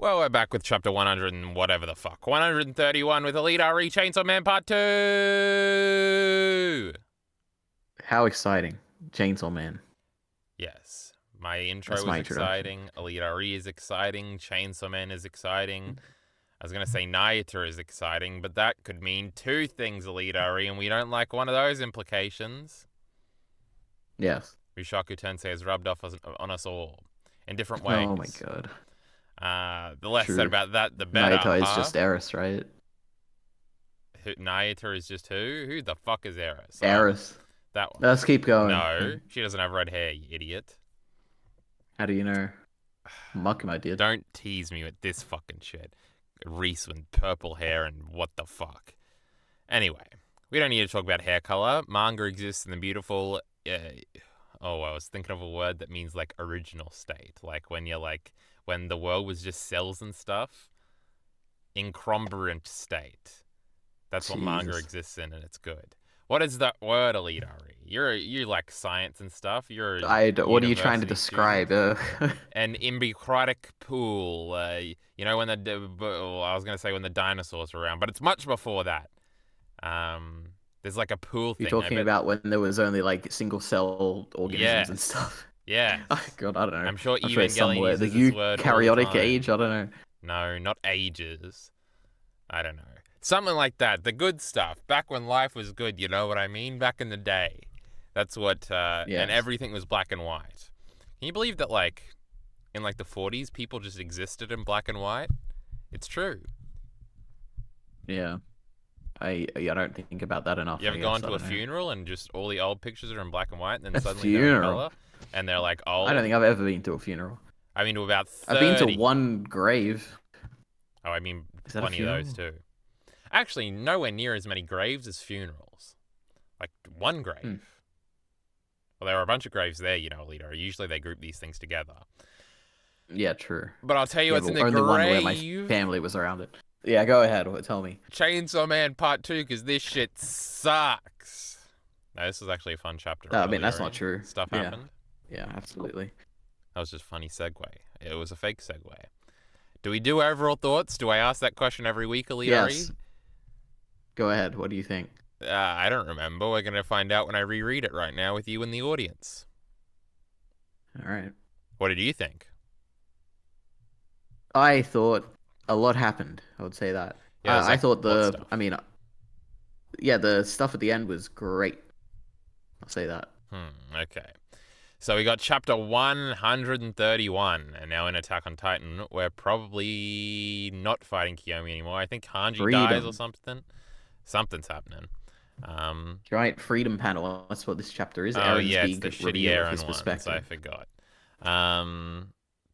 Well, we're back with chapter 100 and whatever the fuck. 131 with EliteAri Chainsaw Man Part 2! How exciting. Chainsaw Man. Yes. My intro That's was my introduction. exciting. EliteAri is exciting. Chainsaw Man is exciting. I was going to say Nayuta is exciting, but that could mean two things, EliteAri, and we don't like one of those implications. Yes. Rushaku Tensei has rubbed off on us all in different ways. Oh my god. The less True. said about that, the better. Nayuta is just Eris, right? Nayuta is just who? Who the fuck is Eris? Eris. That one. Let's keep going. No, she doesn't have red hair, you idiot. How do you know? Makima did. Don't tease me with this fucking shit. Reese with purple hair and what the fuck. Anyway, we don't need to talk about hair color. Manga exists in the beautiful... I was thinking of a word that means like original state. Like when you're like... When the world was just cells and stuff. Incongruent state. That's what manga exists in, and it's good. What is that word, EliteAri? You like science and stuff. What are you trying to describe? An embryonic pool. You know when I was gonna say when the dinosaurs were around, but it's much before that. There's like a pool thing. You're talking about when there was only like single cell organisms and stuff. Yeah. Oh, God, I don't know. I'm sure Evangelion uses this word eukaryotic all the time. age. I don't know. No, not ages. I don't know. Something like that. The good stuff. Back when life was good, you know what I mean? Back in the day. That's what, Yes. And everything was black and white. Can you believe that, like, in, like, the 40s, people just existed in black and white? It's true. Yeah. I don't think about that enough. You ever gone to a funeral and just all the old pictures are in black and white and then A suddenly they're in funeral? color? And they're, like, old? I don't think I've ever been to a funeral. I've been to about 30. I've been to one grave. Oh, I mean, Is that a plenty of those, funeral? too. Actually, nowhere near as many graves as funerals. Like, one grave. Well, there are a bunch of graves there, you know, EliteAri. Usually they group these things together. Yeah, true. But I'll tell you what's in the only grave. one where my family was around it. Yeah, go ahead. Tell me. Chainsaw Man Part 2, because this shit sucks. No, this was actually a fun chapter. I mean, that's not true. Stuff happened. Yeah, absolutely. That was just a funny segue. It was a fake segue. Do we do overall thoughts? Do I ask that question every week, EliteAri? Yes. Go ahead. What do you think? I don't remember. We're going to find out when I reread it right now with you in the audience. All right. What did you think? I thought a lot happened. I would say that. Yeah, I thought the stuff at the end was great. I'll say that. Okay. So we got chapter 131, and now in Attack on Titan, we're probably not fighting Kiyomi anymore. I think Hanji dies or something. Something's happening. Giant freedom panel. That's what this chapter is. Oh, yeah, it's the shitty Eren one, so I forgot.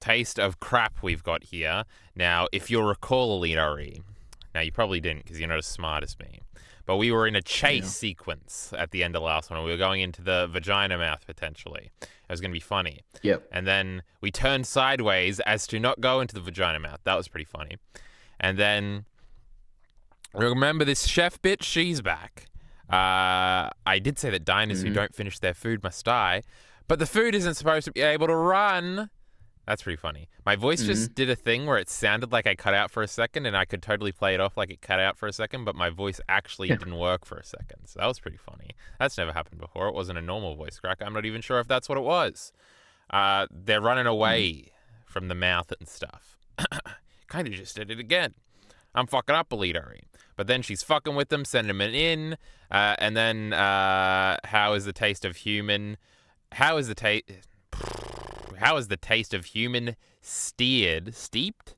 Taste of crap we've got here. Now, if you'll recall, EliteAri, now you probably didn't because you're not as smart as me, but we were in a chase sequence at the end of the last one. We were going into the vagina mouth, potentially. It was going to be funny. Yep. And then we turned sideways as to not go into the vagina mouth. That was pretty funny. And then, remember this chef bitch? She's back. I did say that diners who don't finish their food must die, but the food isn't supposed to be able to run. That's pretty funny. My voice just did a thing where it sounded like I cut out for a second, and I could totally play it off like it cut out for a second, but my voice actually didn't work for a second. So that was pretty funny. That's never happened before. It wasn't a normal voice crack. I'm not even sure if that's what it was. They're running away from the mouth and stuff. Kind of just did it again. I'm fucking up, EliteAri. But then she's fucking with them, sending them in, and then how is the taste of human steeped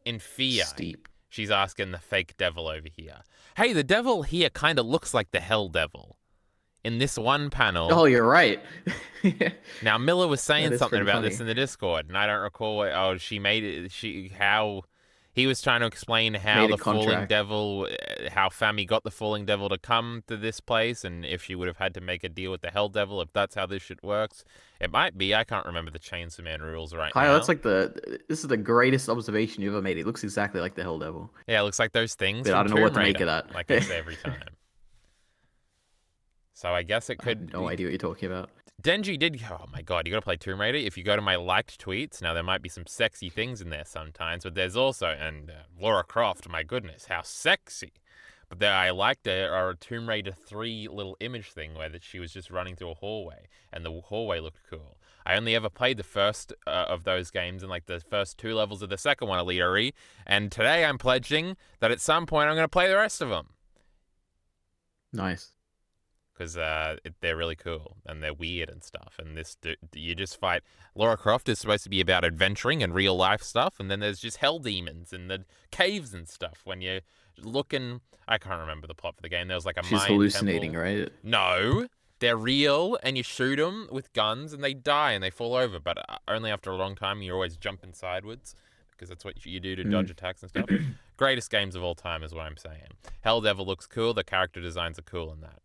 in fear? Steep. She's asking the fake devil over here. Hey, the devil here kind of looks like the hell devil. In this one panel. Oh, you're right. Now, Miller was saying something about funny. this in the Discord, and I don't recall she made it. He was trying to explain how the falling devil, how Fami got the falling devil to come to this place, and if she would have had to make a deal with the hell devil, if that's how this shit works. It might be. I can't remember the Chainsaw Man rules now. That's like this is the greatest observation you ever made. It looks exactly like the hell devil. Yeah, it looks like those things. But I don't know what to make of that. Like I say every time. So I guess it I have could. no idea what you're talking about. Denji did. Oh my god, you gotta play Tomb Raider. If you go to my liked tweets, now there might be some sexy things in there sometimes, but there's also Laura Croft. My goodness, how sexy! But there, I liked a Tomb Raider 3 little image thing where that she was just running through a hallway, and the hallway looked cool. I only ever played the first of those games and like the first 2 levels of the second one, EliteAri, and today I'm pledging that at some point I'm gonna play the rest of them. Nice. Because they're really cool and they're weird and stuff. And you just fight. Laura Croft is supposed to be about adventuring and real life stuff, and then there's just hell demons and the caves and stuff. When you're looking, I can't remember the plot for the game. There was like a She's Mayan hallucinating, temple. right? No, they're real, and you shoot them with guns, and they die and they fall over. But only after a long time. You're always jumping sideways because that's what you do to dodge attacks and stuff. Greatest games of all time is what I'm saying. Hell Devil looks cool. The character designs are cool in that.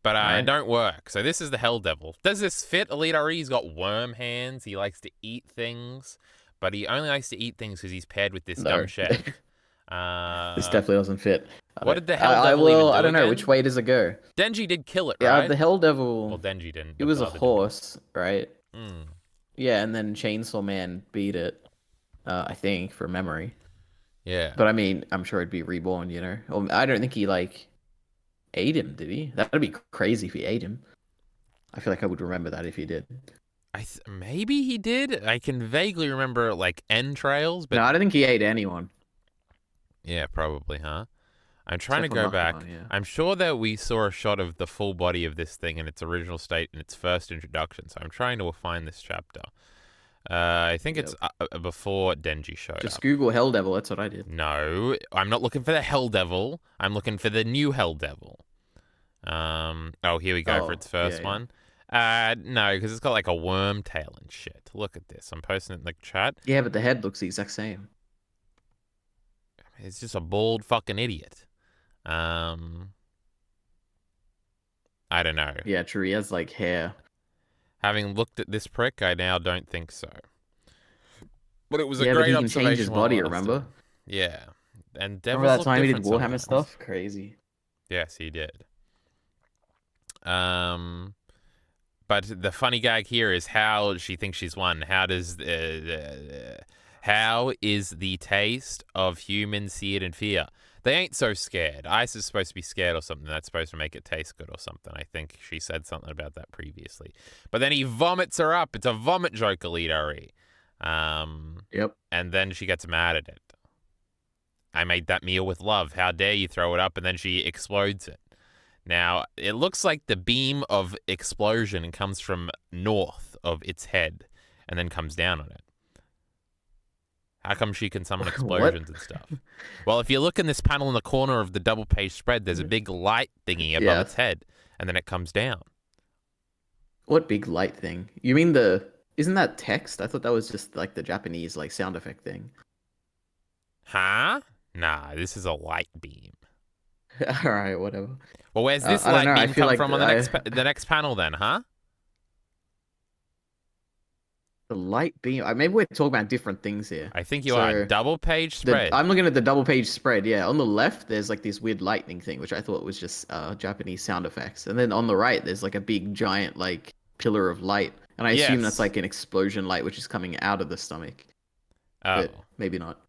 But it don't work. So this is the Hell Devil. Does this fit? EliteAri, he's got worm hands. He likes to eat things. But he only likes to eat things because he's paired with this dumb chef. This definitely doesn't fit. What did the Hell Devil even do I don't know. again? Which way does it go? Denji did kill it, Yeah, right? the Hell Devil. Well, Denji didn't. It was a horse, right? Mm. Yeah, and then Chainsaw Man beat it, I think, from memory. Yeah. But I mean, I'm sure it'd be reborn, you know? Or, I don't think he, like, ate him, did he? That'd be crazy if he ate him. I feel like I would remember that if he did. Maybe he did. I can vaguely remember, like, entrails, but... No, I don't think he ate anyone. Yeah, probably, huh? I'm trying to Except for go back. Makima, yeah. I'm sure that we saw a shot of the full body of this thing in its original state in its first introduction, so I'm trying to find this chapter. I think it's before Denji showed Just up. Google Hell Devil, that's what I did. No, I'm not looking for the Hell Devil. I'm looking for the new Hell Devil. Oh, here we go for its first one. No, because it's got like a worm tail and shit. Look at this. I'm posting it in the chat. Yeah, but the head looks the exact same. It's just a bald fucking idiot. I don't know. Yeah, true. He has like hair. Having looked at this prick, I now don't think so. But it was a Yeah, but great he can observation. change his body, while I was remember? Yeah. And Remember devils that look time he did different Warhammer sometimes. stuff? Crazy. Yes, he did. But the funny gag here is how she thinks she's won. How is the taste of humans seared in fear? They ain't so scared. Ice is supposed to be scared or something. That's supposed to make it taste good or something. I think she said something about that previously. But then he vomits her up. It's a vomit joke, EliteAri. Yep. And then she gets mad at it. I made that meal with love. How dare you throw it up? And then she explodes it. Now, it looks like the beam of explosion comes from north of its head and then comes down on it. How come she can summon explosions and stuff? Well, if you look in this panel in the corner of the double page spread, there's a big light thingy above its head, and then it comes down. What big light thing? You mean isn't that text? I thought that was just like the Japanese like sound effect thing. Huh? Nah, this is a light beam. All right, whatever. Well, where's this light beam come from on the next panel then, huh? The light beam. Maybe we're talking about different things here. I think you are. Double page spread. I'm looking at the double page spread. Yeah, on the left there's like this weird lightning thing, which I thought was just Japanese sound effects, and then on the right there's like a big giant like pillar of light, and I assume that's like an explosion light which is coming out of the stomach. Oh, but maybe not.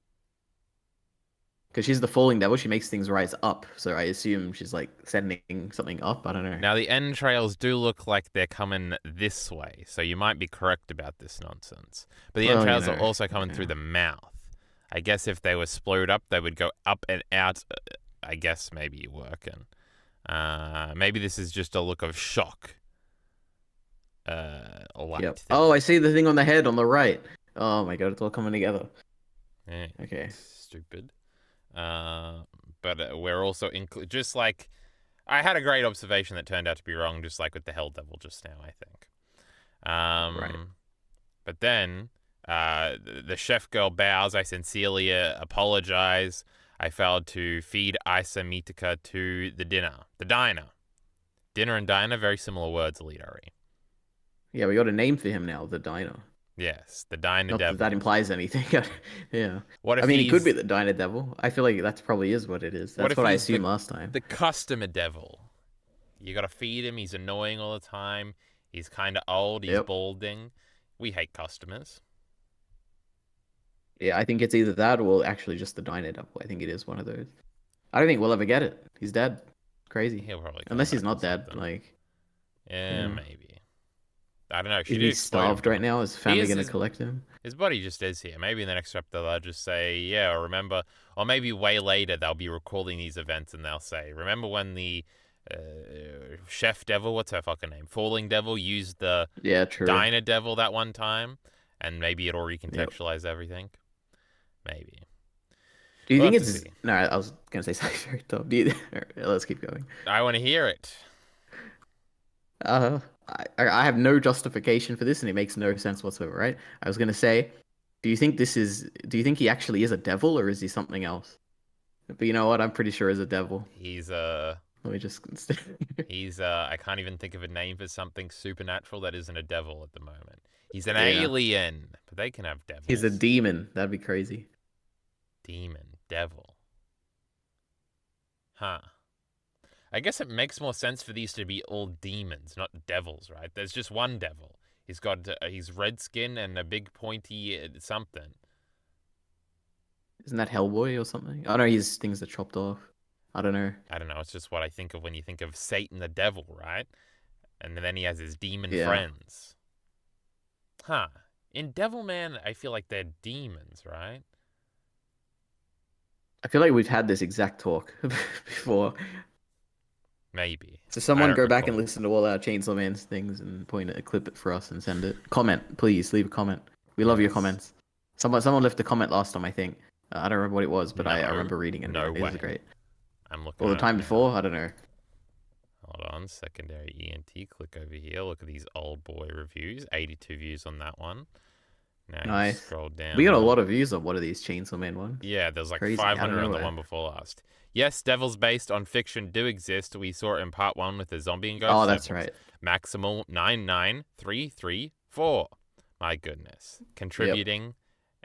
Because she's the falling devil, she makes things rise up. So I assume she's like sending something up. I don't know. Now the entrails do look like they're coming this way, so you might be correct about this nonsense. But the entrails are also coming through the mouth. I guess if they were split up, they would go up and out. I guess maybe you're working. Maybe this is just a look of shock. Yep. Oh, I see the thing on the head on the right. Oh my god, it's all coming together. Yeah. Okay. Stupid. But we're also just like I had a great observation that turned out to be wrong, just like with the Hell Devil just now, I think. Right. But then the chef girl bows. I sincerely apologize. I failed to feed Isa Mitika to the diner. The diner. Dinner and diner, very similar words, EliteAri. Yeah, we got a name for him now, the diner. Yes, the Diner Not Devil. that implies anything. Yeah. What if he could be the Diner Devil. I feel like that probably is what it is. That's what I assumed last time. The Customer Devil. You gotta feed him. He's annoying all the time. He's kind of old. He's Yep. balding. We hate customers. Yeah, I think it's either that or actually just the diner double. I think it is one of those. I don't think we'll ever get it. He's dead. Crazy. He'll probably come Unless he's back or not dead. something. Like, Yeah, yeah. maybe. I don't know. She Is did he explode him. starved right now? Is He family is. gonna collect him? His body just is here. Maybe in the next chapter they'll just say, yeah, or remember, or maybe way later they'll be recalling these events and they'll say, remember when the chef devil, what's her fucking name? Falling devil used the Yeah, true. diner devil that one time? And maybe it'll Yep. recontextualize everything. Maybe. Do you We'll think have to it's see. no? I was gonna say something very dumb. Do you... Let's keep going. I want to hear it. Uh, I have no justification for this, and it makes no sense whatsoever, right? I was gonna say, do you think this is? Do you think he actually is a devil, or is he something else? But you know what? I'm pretty sure he's a devil. He's Let me just. I can't even think of a name for something supernatural that isn't a devil at the moment. He's an Yeah, alien, but they can have devils. he's a demon. That'd be crazy. Demon, devil. Huh. I guess it makes more sense for these to be all demons, not devils, right? There's just one devil. He's red skin and a big pointy something. Isn't that Hellboy or something? Oh no, his things are chopped off. I don't know. I don't know. It's just what I think of when you think of Satan the devil, right? And then he has his demon Yeah. friends. Huh. In Devilman, I feel like they're demons, right? I feel like we've had this exact talk before. Maybe. So I someone don't go back and recall. listen to all our Chainsaw Man's things and point a clip it for us and send it. Comment, please leave a comment. We love your Yes. comments. Someone left a comment last time, I think. I don't remember what it was, but I No. remember reading it. No It was way. great. I'm looking Or at the it time now. before, I don't know. Hold on. Secondary ENT. Click over here. Look at these old boy reviews. 82 views on that one. Now you Nice. scroll down. We got a lot of views on one of these Chainsaw Man ones. Yeah, there's like Crazy. Out of 500 on the nowhere. one before last. Yes, devils based on fiction do exist. We saw it in part 1 with the zombie and ghost Oh, that's devils. right. Maximal 99334. My goodness. Contributing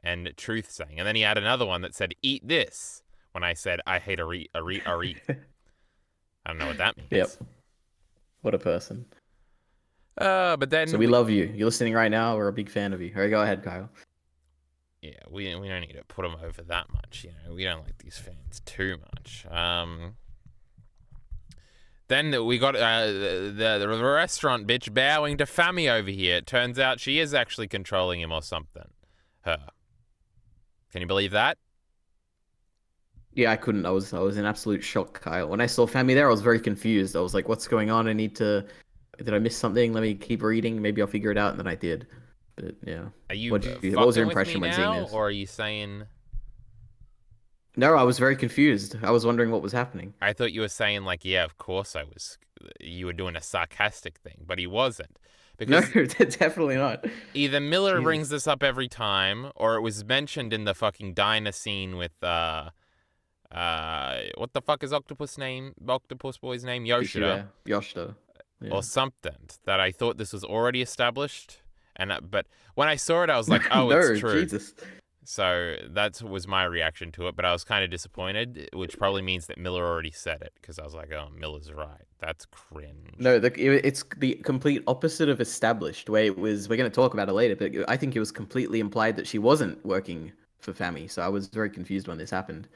and truth saying. And then he had another one that said, eat this. When I said, I hate Ari. I don't know what that means. Yep. What a person. But then So we love you. You're listening right now. We're a big fan of you. All right, go ahead, Kyle. yeah, we don't need to put them over that much. You know, we don't like these fans too much. Then we got the restaurant bitch bowing to Fammy over here. It turns out she is actually controlling him or something. Her. Can you believe that? Yeah, I couldn't. I was in absolute shock, Kyle. When I saw family there, I was very confused. I was like, "What's going on? Did I miss something? Let me keep reading. Maybe I'll figure it out." And then I did. But yeah, Are you what was your fucking with me impression when seeing now, this? or are you saying? No, I was very confused. I was wondering what was happening. I thought you were saying like, yeah, of course I was. You were doing a sarcastic thing, but he wasn't. No, Because definitely not. either Miller Jesus. brings this up every time, or it was mentioned in the fucking diner scene with what the fuck is Octopus Boy's name? Yoshida. Yoshida. Yeah. Or something that I thought this was already established. But when I saw it, I was like, oh, no, it's true. Jesus. So that was my reaction to it. But I was kind of disappointed, which probably means that Miller already said it because I was like, oh, Miller's right. That's cringe. No, it's the complete opposite of established. Where it was, we're going to talk about it later, but I think it was completely implied that she wasn't working for Fami. So I was very confused when this happened.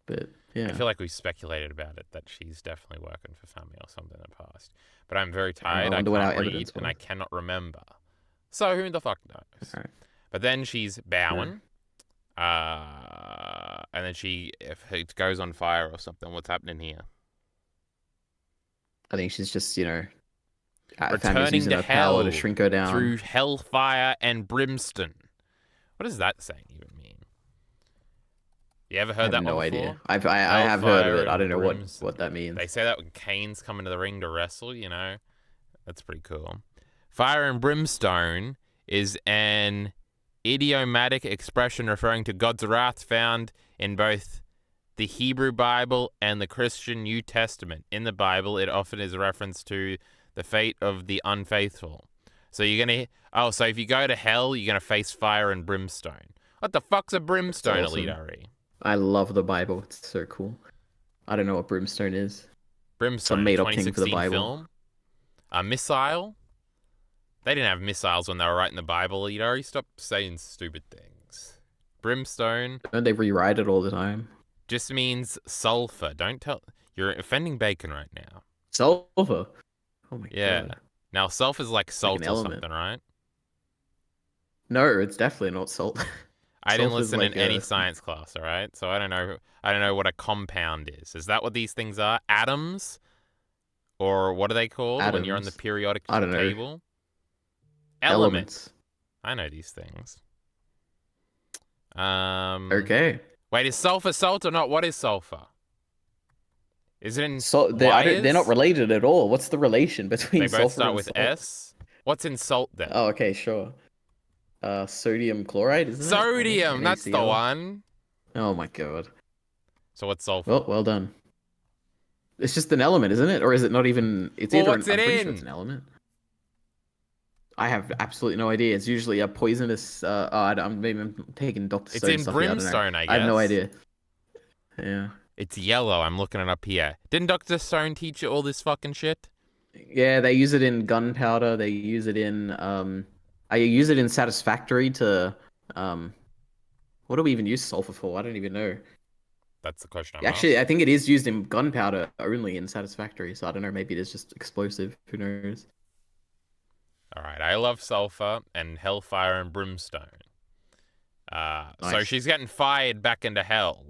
But yeah, I feel like we speculated about it that she's definitely working for Family or something in the past. But I'm very tired. I wonder what our can't read evidence and was. I cannot remember. So who the fuck knows? All right. But then she's bowing. And then if it goes on fire or something, what's happening here? I think she's just, Fami's Returning using to her power to hell shrink her down. through hellfire and brimstone. What does that saying even mean? You ever heard that no one before? idea. I have heard of it. I don't know Brimstone. what that means. They say that when Kane's come into the ring to wrestle, That's pretty cool. Fire and brimstone is an idiomatic expression referring to God's wrath found in both the Hebrew Bible and the Christian New Testament. In the Bible, it often is a reference to the fate of the unfaithful. So so if you go to hell, you're going to face fire and brimstone. What the fuck's a brimstone, awesome. EliteAri? I love the Bible. It's so cool. I don't know what brimstone is. Brimstone, Some made-up thing for the 2016 Bible. film. A missile? They didn't have missiles when they were writing the Bible, EliteAri. Stop saying stupid things. Brimstone. Don't they rewrite it all the time? Just means sulfur. Don't tell. You're offending bacon right now. Sulfur. Oh my god. Now sulfur's like salt like or something, right? No, it's definitely not salt. I didn't listen in any science class, all right? So I don't know. I don't know what a compound is. Is that what these things are? Atoms, or what are they called when you're on the periodic table? Elements. I know these things. Okay. Wait, is sulfur salt or not? What is sulfur? Is it in they're not related at all. What's the relation between sulfur and salt? They both start with S. What's in salt then? Oh, okay, sure. Sodium chloride, isn't it? Sodium, that's the one. Oh my god. So what's sulfur? Well done. It's just an element, isn't it? Or is it not even? It's either. I'm pretty sure it's an element. I have absolutely no idea. It's usually a poisonous. Maybe I'm taking Dr. Stone. It's in brimstone, I guess. I have no idea. Yeah. It's yellow. I'm looking it up here. Didn't Dr. Stone teach you all this fucking shit? Yeah, they use it in gunpowder. They use it in. I use it in Satisfactory to. What do we even use sulfur for? I don't even know. That's the question. Actually, I think it is used in gunpowder only in Satisfactory. So I don't know. Maybe it is just explosive. Who knows? All right, I love sulfur and hellfire and brimstone. Nice. So she's getting fired back into hell.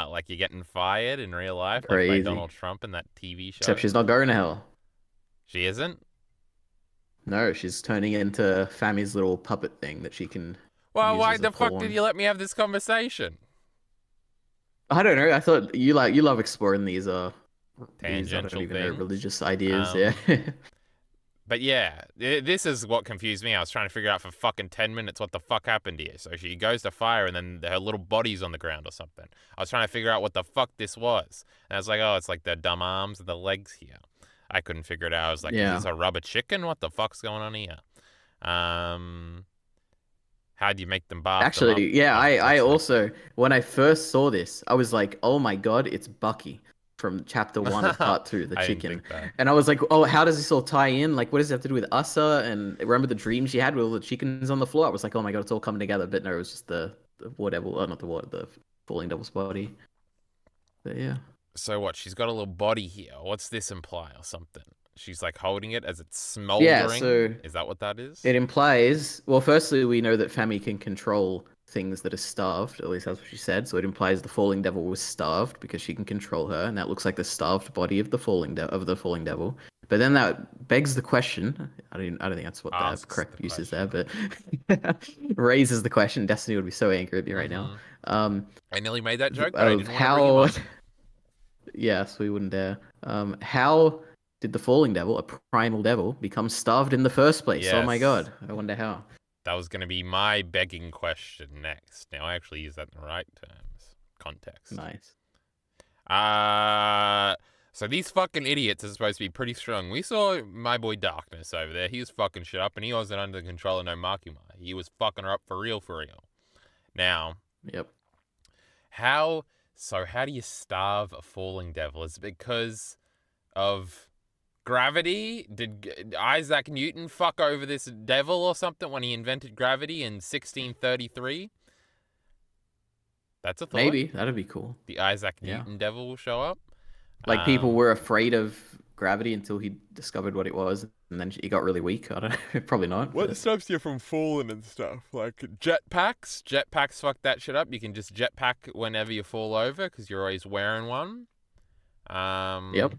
Like you're getting fired in real life, like by Donald Trump in that TV show. Except she's not going to hell. She isn't? No, she's turning into Fammy's little puppet thing that she can. Well, why the fuck did you let me have this conversation? I don't know. I thought you love exploring these tangential things. I don't even things. know, religious ideas. Yeah. But yeah, this is what confused me. I was trying to figure out for fucking 10 minutes what the fuck happened here. So she goes to fire and then her little body's on the ground or something. I was trying to figure out what the fuck this was. And I was like, oh, it's like the dumb arms and the legs here. I couldn't figure it out. I was like, is this a rubber chicken? What the fuck's going on here? How do you make them bath? Actually, yeah, I also, when I first saw this, I was like, oh my god, it's Bucky from chapter 1 of part 2, the chicken. And I was like, oh, how does this all tie in? Like, what does it have to do with Asa? And remember the dream she had with all the chickens on the floor? I was like, oh my god, it's all coming together. But no, it was just the the falling devil's body. But yeah. So what? She's got a little body here. What's this imply or something? She's like holding it as it's smoldering. Yeah, so is that what that is? It implies, well, firstly, we know that Fammy can control things that are starved. At least that's what she said. So it implies the falling devil was starved because she can control her, and that looks like the starved body of the falling devil. But then that begs the question. I don't think that's what the correct use is there, but raises the question. Destiny would be so angry at me right now. I nearly made that joke, but I didn't want to bring him up. Yes, we wouldn't dare. How did the falling devil, a primal devil, become starved in the first place? Yes. Oh my god, I wonder how. That was going to be my begging question next. Now, I actually use that in the right terms. Context. Nice. So these fucking idiots are supposed to be pretty strong. We saw my boy Darkness over there. He was fucking shit up, and he wasn't under the control of no Makima. He was fucking her up for real, for real. Now. Yep. How do you starve a falling devil? Is it because of gravity? Did Isaac Newton fuck over this devil or something when he invented gravity in 1633? That's a thought. Maybe. That'd be cool. The Isaac Newton devil will show up. Like people were afraid of gravity until he discovered what it was, and then he got really weak. I don't know. Probably not. What stops you from falling and stuff? Like jetpacks? Jetpacks fuck that shit up. You can just jetpack whenever you fall over because you're always wearing one. Yep.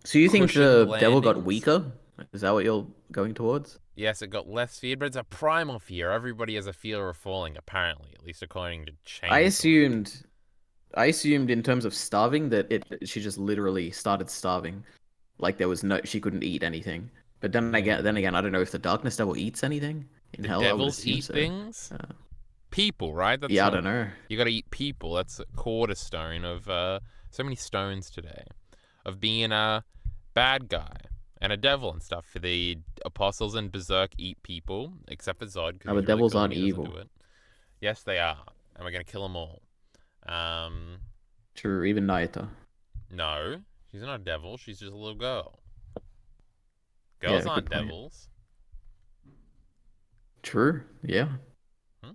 So you think the devil got weaker? Is that what you're going towards? Yes, it got less feared, but it's a primal fear. Everybody has a fear of falling, apparently, at least according to Chain. I assumed in terms of starving that she just literally started starving, like she couldn't eat anything. But then again, I don't know if the darkness devil eats anything in hell. Devils eat things. People, right? That's I don't know. You got to eat people. That's a cornerstone of so many stones today, of being a bad guy and a devil and stuff. For the apostles and Berserk eat people, except for Zod. No, but devils aren't evil. Yes, they are, and we're gonna kill them all. True, even Nayuta. No, she's not a devil. She's just a little girl. Girls Yeah, good aren't point. devils. True. Yeah. Hmm,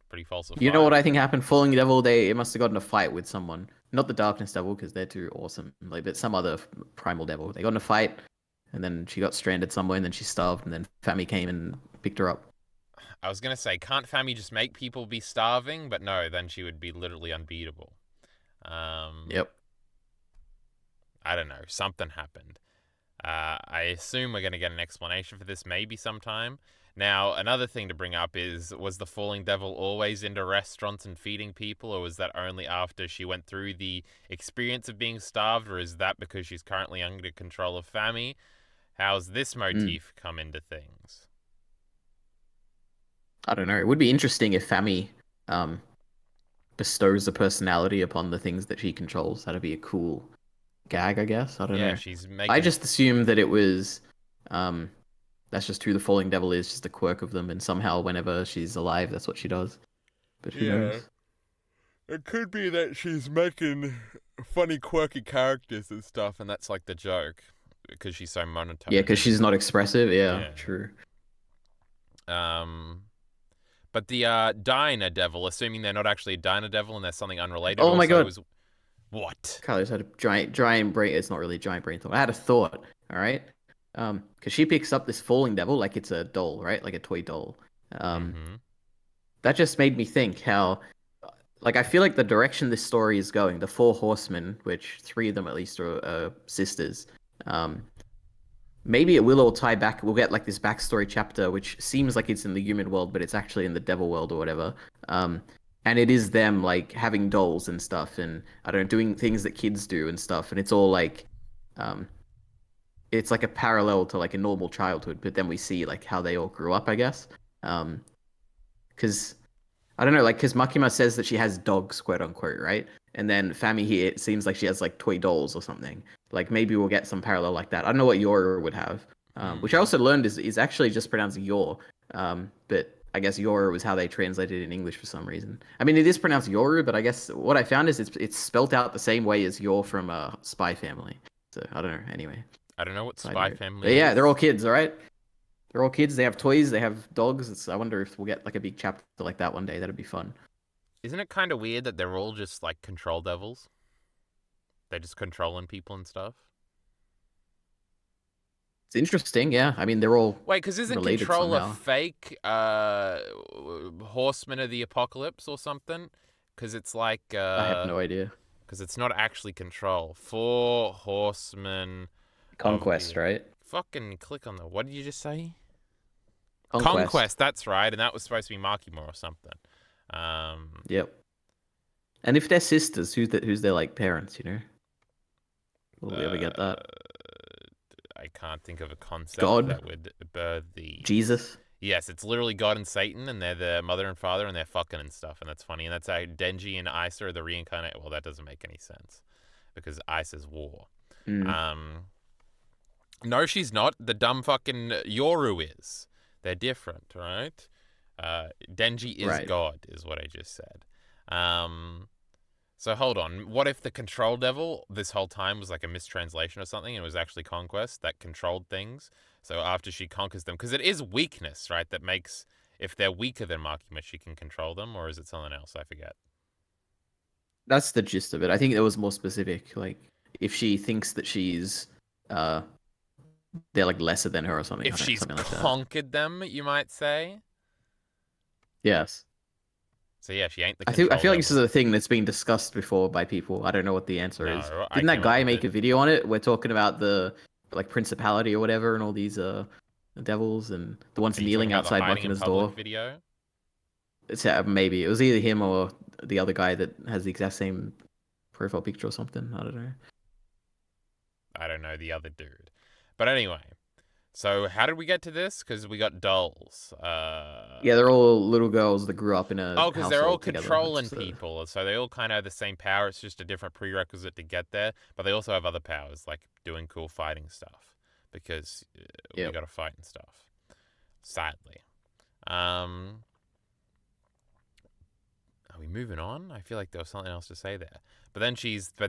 pretty You know what falsifiable. I think happened? Falling Devil, they it must have gotten a fight with someone. Not the Darkness Devil, because they're too awesome. Like, but some other primal devil. They got in a fight, and then she got stranded somewhere, and then she starved, and then Fami came and picked her up. I was gonna say, can't Fami just make people be starving? But no, then she would be literally unbeatable. Um, Yep. I don't know. Something happened. I assume we're going to get an explanation for this maybe sometime. Now, another thing to bring up is, was the Falling Devil always into restaurants and feeding people, or was that only after she went through the experience of being starved, or is that because she's currently under control of Fami? How's this Mm. motif come into things? I don't know. It would be interesting if Fami um, bestows a personality upon the things that she controls. That'd be a cool gag, I guess. I don't Yeah, know. she's I making. just assumed that it was um, that's just who the Falling Devil is, just a quirk of them, and somehow whenever she's alive, that's what she does. But who Yeah. knows? It could be that she's making funny, quirky characters and stuff, and that's like the joke because she's so Yeah, monotone. because she's not expressive. Yeah, Yeah. true. Um, but the Diner Devil, assuming they're not actually a Diner Devil and there's something unrelated, Oh my also god, is what? Carlos had a giant brain. It's not really a giant brain thought. I had a thought. All right, because she picks up this falling devil like it's a doll, right? Like a toy doll. Um, Mm-hmm. that just made me think how, like, I feel like the direction this story is going, the four horsemen, which three of them at least are sisters. Um, maybe it will all tie back. We'll get like this backstory chapter, which seems like it's in the human world, but it's actually in the devil world or whatever. Um, and it is them like having dolls and stuff, and I don't know, doing things that kids do and stuff, and it's all like, um, it's like a parallel to like a normal childhood, but then we see like how they all grew up, I guess. Because I don't know, like, because Makima says that she has dogs, quote unquote, right? And then Fami here, it seems like she has like toy dolls or something. Like maybe we'll get some parallel like that. I don't know what Yora would have, which I Hmm. also learned is actually just pronounced Yor. But I guess Yora was how they translated it in English for some reason. I mean, it is pronounced Yoru, but I guess what I found is it's spelt out the same way as Yor from Spy Family. So I don't know. Anyway, I don't know what side Spy note. But Family yeah, they're all is. kids, all right? They're all kids. They have toys. They have dogs. I wonder if we'll get like a big chapter like that one day. That'd be fun. Isn't it kind of weird that they're all just like control devils? They're just controlling people and stuff. It's interesting, yeah. I mean, they're all Wait, because isn't related Control a somehow. fake Horseman of the Apocalypse or something? Because it's like I have no idea. because it's not actually Control. Four Horsemen of Conquest, the right? fucking click on the. What did you just say? Conquest. Conquest. That's right, and that was supposed to be Makimura or something. Um, Yep. And if they're sisters, who's their like parents? Will we ever get uh, that? I can't think of a concept God, that would birth the. Jesus. Yes, it's literally God and Satan, and they're the mother and father, and they're fucking and stuff, and that's funny. And that's how Denji and Isa are the reincarnate. Well, that doesn't make any sense because Isa's war. Mm, Um, no, she's not. The dumb fucking Yoru is. They're different, right? Denji is right. God, is what I just said. Um, so hold on. What if the control devil this whole time was like a mistranslation or something and it was actually conquest that controlled things? So after she conquers them, because it is weakness, right? That makes, if they're weaker than Makima, she can control them, or is it something else? I forget. That's the gist of it. I think it was more specific. Like if she thinks that uh, they're like lesser than her or something. I If don't know, she's something like that. conquered them, you might say. Yes. So yeah, she ain't the I control feel like this is devil. a thing that's been discussed before by people. I don't know what the answer is. No, I Didn't that came up guy with make it. a video on it? We're talking about the like principality or whatever, and all these devils and the ones Are you talking kneeling about the outside hiding in Makima's public door. video? It's maybe it was either him or the other guy that has the exact same profile picture or something. I don't know. I don't know the other dude. But anyway, so how did we get to this? Because we got dolls. Yeah, they're all little girls that grew up in a Oh, because they're all household together. controlling It's people, so they all kind of have the same power. It's just a different prerequisite to get there. But they also have other powers, like doing cool fighting stuff, because we yep. got to fight and stuff. Sadly, oh, we moving on? I feel like there was something else to say there. But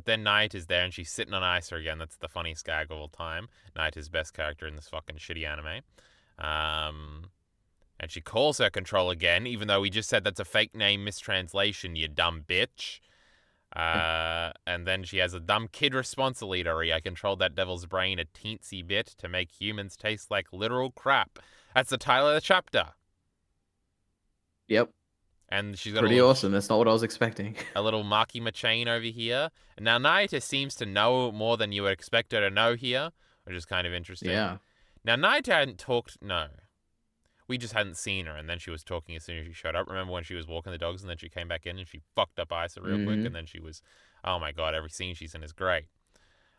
then Night is there and she's sitting on Isa again. That's the funniest gag of all time. Night is best character in this fucking shitty anime. Um, and she calls her control again, even though we just said that's a fake name mistranslation, you dumb bitch. And then she has a dumb kid response, EliteAri. I controlled that devil's brain a teensy bit to make humans taste like literal crap. That's the title of the chapter. Yep. And she's got pretty awesome. That's not what I was expecting. a little Makima chain over here. And now Nayuta seems to know more than you would expect her to know here, which is kind of interesting. Yeah. Now Nayuta hadn't talked. No, we just hadn't seen her, and then she was talking as soon as she showed up. Remember when she was walking the dogs, and then she came back in and she fucked up Isa real quick, and then she was, oh my god, every scene she's in is great.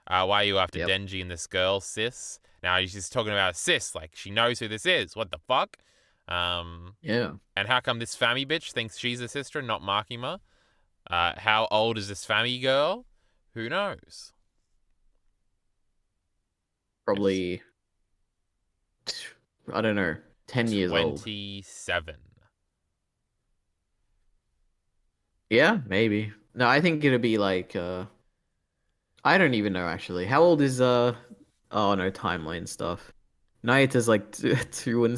Why are you after Denji and this girl, sis? Now she's talking about sis, like she knows who this is. What the fuck? Yeah. And how come this Fami bitch thinks she's a sister and not Makima? How old is this Fami girl? Who knows? Probably, I don't know, 10 years old. 27. Yeah, maybe. No, I think it'll be like, I don't even know actually. How old is, oh no, timeline stuff. Night is like two or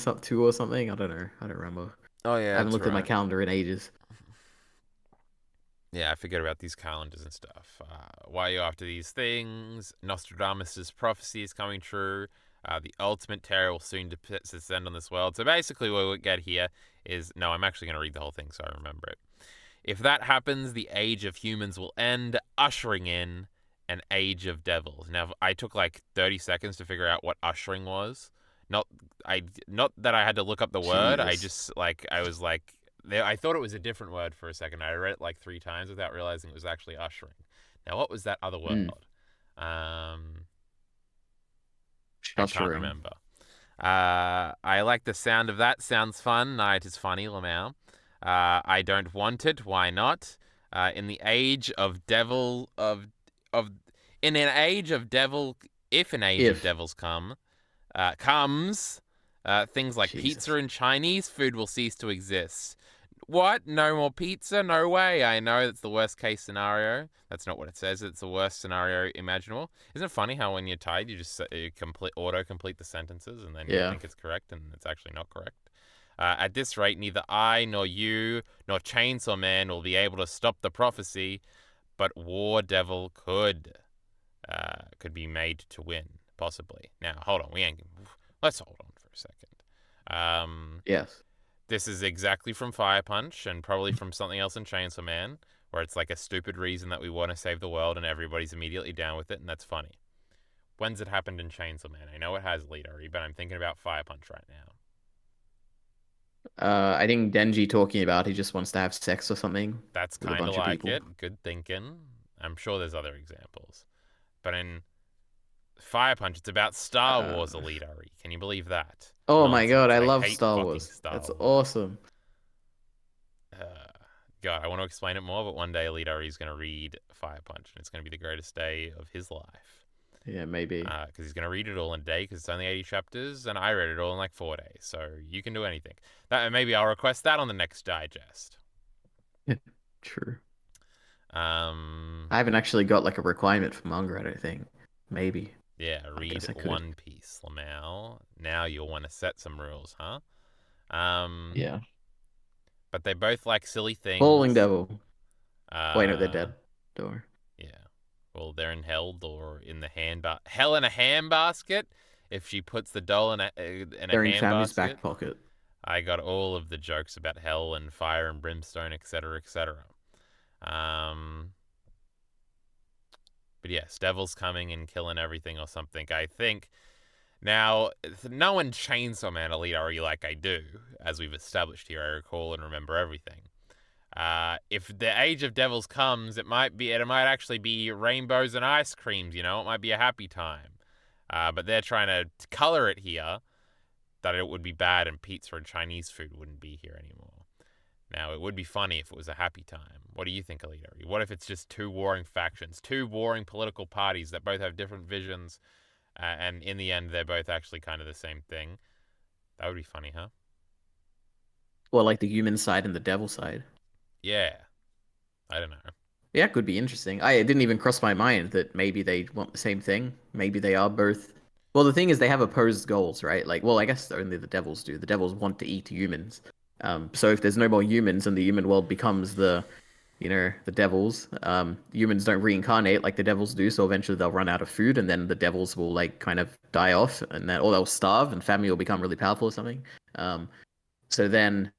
something. I don't know. I don't remember. Oh yeah, I haven't looked at my calendar in ages. Yeah, I forget about these calendars and stuff. Why are you after these things? Nostradamus' prophecy is coming true. The ultimate terror will soon descend on this world. So basically what we get here is... No, I'm actually going to read the whole thing so I remember it. If that happens, the age of humans will end, ushering in an age of devils. Now, I took like 30 seconds to figure out what ushering was. Not that I had to look up the word. I just, like, I was like... I thought it was a different word for a second. I read it like 3 times without realizing it was actually ushering. Now, what was that other word? I can't remember. I like the sound of that. Sounds fun. Night is funny, Lamau. I don't want it. Why not? In the age of devil in an age of devil, if an age of devils comes, things like pizza and Chinese food will cease to exist. What? No more pizza? No way. I know that's the worst case scenario. That's not what it says. It's the worst scenario imaginable. Isn't it funny how when you're tired, you just auto-complete the sentences and then you think it's correct and it's actually not correct? At this rate, neither I nor you nor Chainsaw Man will be able to stop the prophecy, but War Devil could be made to win, possibly. Now, hold on. Let's hold on for a second. Yes. This is exactly from Fire Punch and probably from something else in Chainsaw Man, where it's like a stupid reason that we want to save the world and everybody's immediately down with it, and that's funny. When's it happened in Chainsaw Man? I know it has EliteAri, but I'm thinking about Fire Punch right now. I think Denji talking about he just wants to have sex or something. That's kind of like it. Good thinking. I'm sure there's other examples. But in Fire Punch, it's about Star Wars EliteAri. Can you believe that? Oh my god, I love Star Wars. That's awesome. God, I want to explain it more, but one day EliteAri is going to read Fire Punch, and it's going to be the greatest day of his life. Yeah, maybe. Because he's going to read it all in a day, because it's only 80 chapters, and I read it all in like 4 days. So you can do anything. Maybe I'll request that on the next digest. True. I haven't actually got like a requirement for manga, I don't think. Maybe. Yeah, read One Piece, Lamau. Now you'll want to set some rules, huh? Yeah. But they both like silly things. Falling Devil. Wait, no, they're dead. Don't worry. Yeah. Well, they're in hell or in the hell in a handbasket. If she puts the doll in a they're in Fami's back pocket. I got all of the jokes about hell and fire and brimstone, etc., etc. But yes, Devil's coming and killing everything or something. I think now, no one Chainsaw Man EliteAri like I do, as we've established here. I recall and remember everything. If the Age of Devils comes, it might actually be rainbows and ice creams. You know, it might be a happy time. But they're trying to color it here that it would be bad and pizza and Chinese food wouldn't be here anymore. Now, it would be funny if it was a happy time. What do you think, EliteAri? What if it's just 2 warring factions, 2 warring political parties that both have different visions, and in the end, they're both actually kind of the same thing? That would be funny, huh? Well, like the human side and the devil side. Yeah. I don't know. Yeah, it could be interesting. It didn't even cross my mind that maybe they want the same thing. Maybe they are both. Well, the thing is, they have opposed goals, right? Like, well, I guess only the devils do. The devils want to eat humans. So if there's no more humans and the human world becomes the devils, humans don't reincarnate like the devils do. So eventually they'll run out of food, and then the devils will like kind of die off, and then or they'll starve, and family will become really powerful or something. Um, so then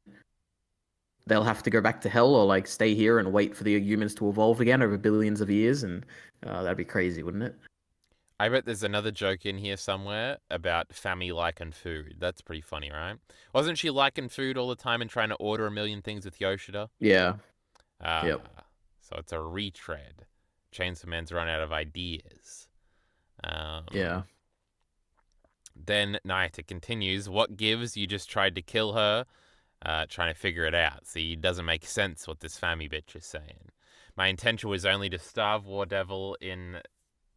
they'll have to go back to hell or like stay here and wait for the humans to evolve again over billions of years, and that'd be crazy, wouldn't it? I bet there's another joke in here somewhere about Fammy liking food. That's pretty funny, right? Wasn't she liking food all the time and trying to order a million things with Yoshida? Yeah. Ah, Yep. so it's a retread. Chainsaw Man's run out of ideas. Yeah. Then Nayuta continues, what gives? You just tried to kill her? Trying to figure it out. See, it doesn't make sense what this Fammy bitch is saying. My intention was only to starve War Devil in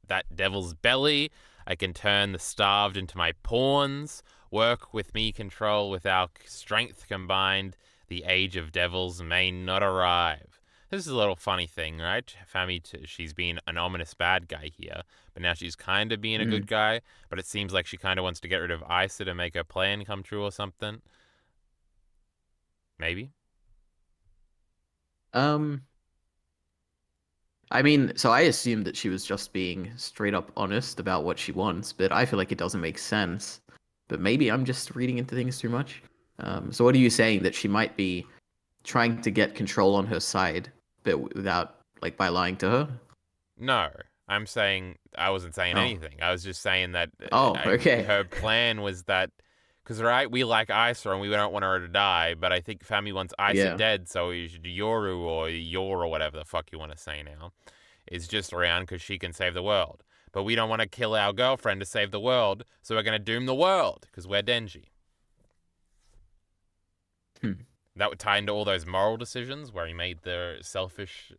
that devil's belly. I can turn the starved into my pawns. Work with me, control with our strength combined. The age of devils may not arrive. This is a little funny thing, right? Fammy, she's been an ominous bad guy here, but now she's kind of being a good Mm. guy. But it seems like she kind of wants to get rid of Isa to make her plan come true or something. Maybe. Um, I mean, so I assumed that she was just being straight up honest about what she wants, but I feel like it doesn't make sense. But maybe I'm just reading into things too much. So what are you saying that she might be trying to get control on her side, but without like by lying to her? No, I wasn't saying Oh. anything. I was just saying that Oh, okay. her plan was that because right, we like Isa and we don't want her to die, but I think Family wants Isa Yeah. dead, so Yoru or Yor or whatever the fuck you want to say now is just around because she can save the world. But we don't want to kill our girlfriend to save the world, so we're going to doom the world because we're Denji. Hmm. That would tie into all those moral decisions where he made the selfish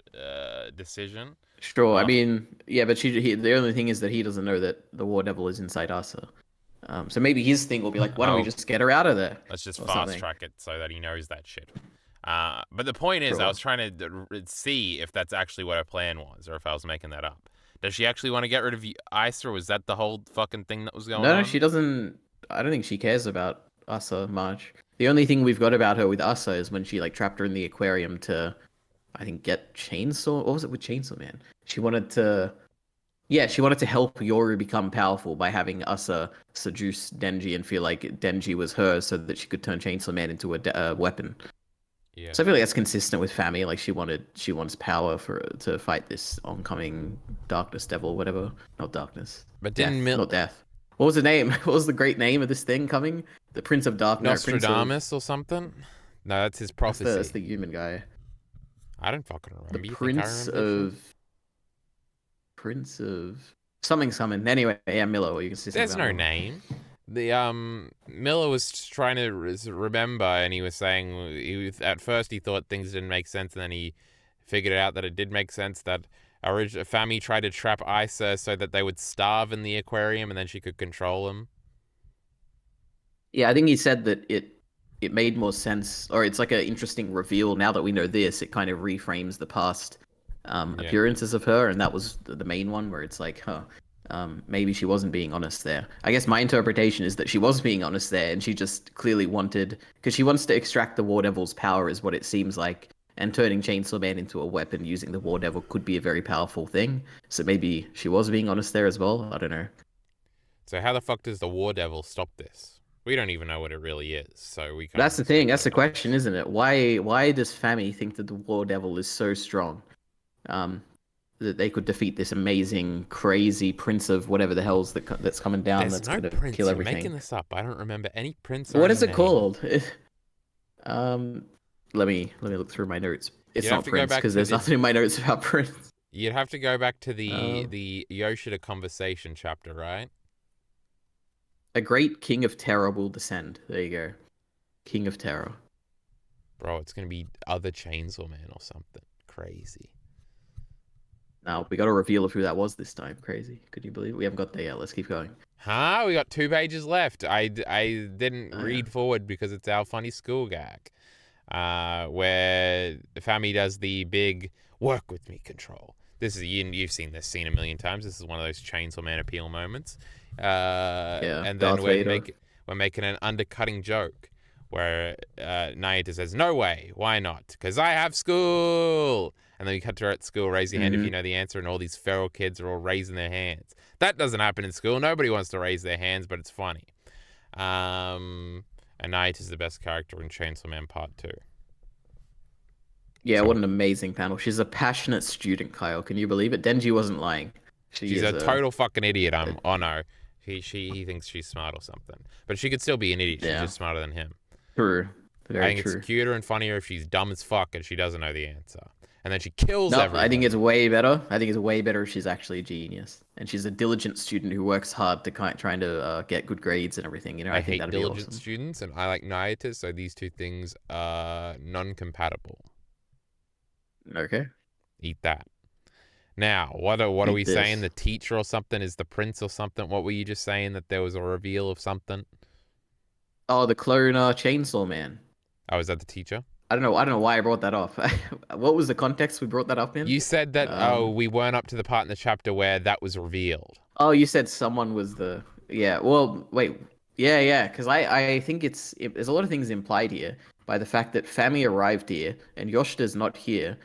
decision. Sure. I Not mean, yeah, but the only thing is that he doesn't know that the War Devil is inside Asa. So maybe his thing will be like, why don't we oh, just get her out of there let's just or fast something? track it so that he knows that shit. But the point is, I Sure. was trying to see if that's actually what her plan was, or if I was making that up. Does she actually want to get rid of Ice, or was that the whole fucking thing that was going No, no, she on? doesn't. I don't think she cares about Asa much. The only thing we've got about her with Asa is when she like trapped her in the aquarium to, I think, get Chainsaw. What was it with Chainsaw Man? She wanted to, yeah, she wanted to help Yoru become powerful by having Asa seduce Denji and feel like Denji was her, so that she could turn Chainsaw Man into a weapon. Yeah. So I feel like that's consistent with Fami. Like she wants power for to fight this oncoming darkness devil, whatever. Not darkness, But didn't death, not death. What was the name? What was the great name of this thing coming? The Prince of Dark. No, Prince of. Nostradamus or something? No, that's his That's prophecy. the human guy. I don't fucking The remember. You think I Prince remember this shit? of something summon. Anyway, yeah, Miller. Or you can say something There's about no Miller. name. The Miller was trying to remember, and he was saying at first he thought things didn't make sense, and then he figured out that it did make sense. That Fami tried to trap Isa so that they would starve in the aquarium, and then she could control them. Yeah, I think he said that it made more sense, or it's like an interesting reveal. Now that we know this, it kind of reframes the past Yeah. appearances of her, and that was the main one where it's like, huh, maybe she wasn't being honest there. I guess my interpretation is that she was being honest there, and she just clearly wanted, because she wants to extract the War Devil's power, is what it seems like, and turning Chainsaw Man into a weapon using the War Devil could be a very powerful thing. So maybe she was being honest there as well. I don't know. So how the fuck does the War Devil stop this? We don't even know what it really is, so we kind of That's the just thing. make That's that the up. question, isn't it? Why does Fami think that the War Devil is so strong? Um, that they could defeat this amazing, crazy prince of whatever the hell's that's coming down There's that's no gonna prince. kill You're making everything. this up. I don't remember any prince or What any is it name. called? um, let me look through my notes. It's You'd have not to go Prince back because to there's the nothing in my notes about Prince. You'd have to go back to Um, the Yoshida conversation chapter, right? a great king of terror will descend. There you go, King of Terror. Bro, it's gonna be other Chainsaw Man or something crazy. Now we got a reveal of who that was this time. Crazy. Could you believe it? We haven't got there yet. Let's keep going. Huh? We got 2 pages left. I didn't Oh yeah. read forward because it's our funny school gag. where Fami does the big work with me control. This is you've seen this scene a million times. This is one of those Chainsaw Man appeal moments. Yeah, And then Darth Vader. we're making an undercutting joke where Nayuta says, "No way, why not? Because I have school." And then you cut to her at school, raise your hand if you know the answer, and all these feral kids are all raising their hands. That doesn't happen in school. Nobody wants to raise their hands, but it's funny. And Nayuta's the best character in Chainsaw Man Part 2. Yeah, So what an amazing panel. She's a passionate student, Kyle. Can you believe it? Denji wasn't lying. She she's is a total fucking idiot. a Oh no, he thinks she's smart or something, but she could still be an idiot. She's yeah, just smarter than him. true. I Very think true. it's cuter and funnier if she's dumb as fuck and she doesn't know the answer, and then she kills No, I think it's everybody. way better. I think it's way better if she's actually a genius and she's a diligent student who works hard to trying to get good grades and everything. You know, I I think hate that'd be diligent awesome. students, and I like Nayuta, so these two things are non-compatible. Okay, Eat that. Now, what are eat we saying? this. The teacher or something is the prince or something? What were you just saying that there was a reveal of something? Oh, the clone Chainsaw Man. Oh, is that the teacher? I don't know. I don't know why I brought that up. What was the context we brought that up in? You said that we weren't up to the part in the chapter where that was revealed. Oh, you said someone was the yeah. Well, wait. Yeah, yeah. Because I think there's a lot of things implied here by the fact that Fami arrived here and Yoshida's not here.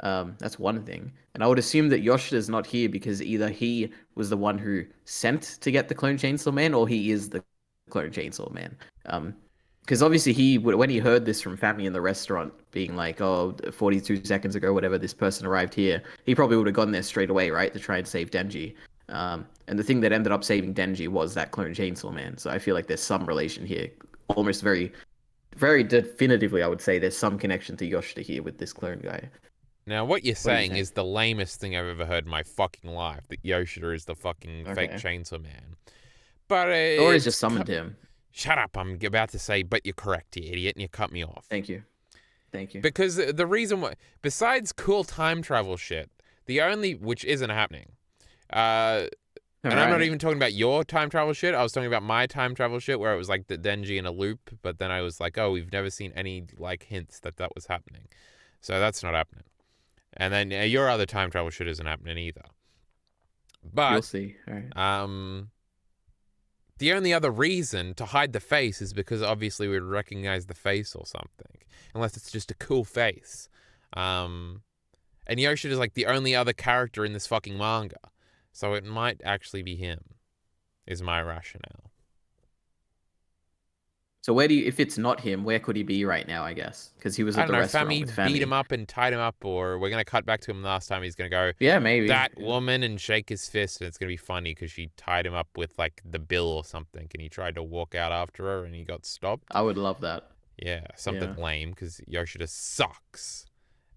That's one thing. And I would assume that Yoshida's not here because either he was the one who sent to get the clone Chainsaw Man or he is the clone Chainsaw Man. Because obviously when he heard this from Fami in the restaurant, being like, "Oh, 42 seconds ago, whatever, this person arrived here," he probably would have gone there straight away, right, to try and save Denji. And the thing that ended up saving Denji was that clone Chainsaw Man. So I feel like there's some relation here, almost very, very definitively. I would say there's some connection to Yoshida here with this clone guy. Now, what you're What do you saying think? is the lamest thing I've ever heard in my fucking life, that Yoshida is the fucking fake Okay. Chainsaw Man. But Or he's just summoned him. Shut up, I'm about to say, but you're correct, you idiot, and you cut me off. Thank you. Thank you. Because the reason why, besides cool time travel shit, the only, which isn't happening, uh, All and I'm not right. even talking about your time travel shit. I was talking about my time travel shit where it was like the Denji in a loop, but then I was like, oh, we've never seen any like hints that that was happening. So that's not happening. And then your other time travel shit isn't happening either. You'll But see. All right. the only other reason to hide the face is because obviously we'd recognize the face or something, unless it's just a cool face. And Yoshida is like the only other character in this fucking manga, so it might actually be him, is my rationale. So where do you, if it's not him, where could he be right now? I guess because he was I at don't the know, restaurant Fami with beat him Fami. up and tied him up, or we're gonna cut back to him last time. He's gonna go, Yeah, maybe. that woman, and shake his fist, and it's gonna be funny because she tied him up with like the bill or something, and he tried to walk out after her, and he got stopped. I would love that. Yeah, something Yeah. lame because Yoshida sucks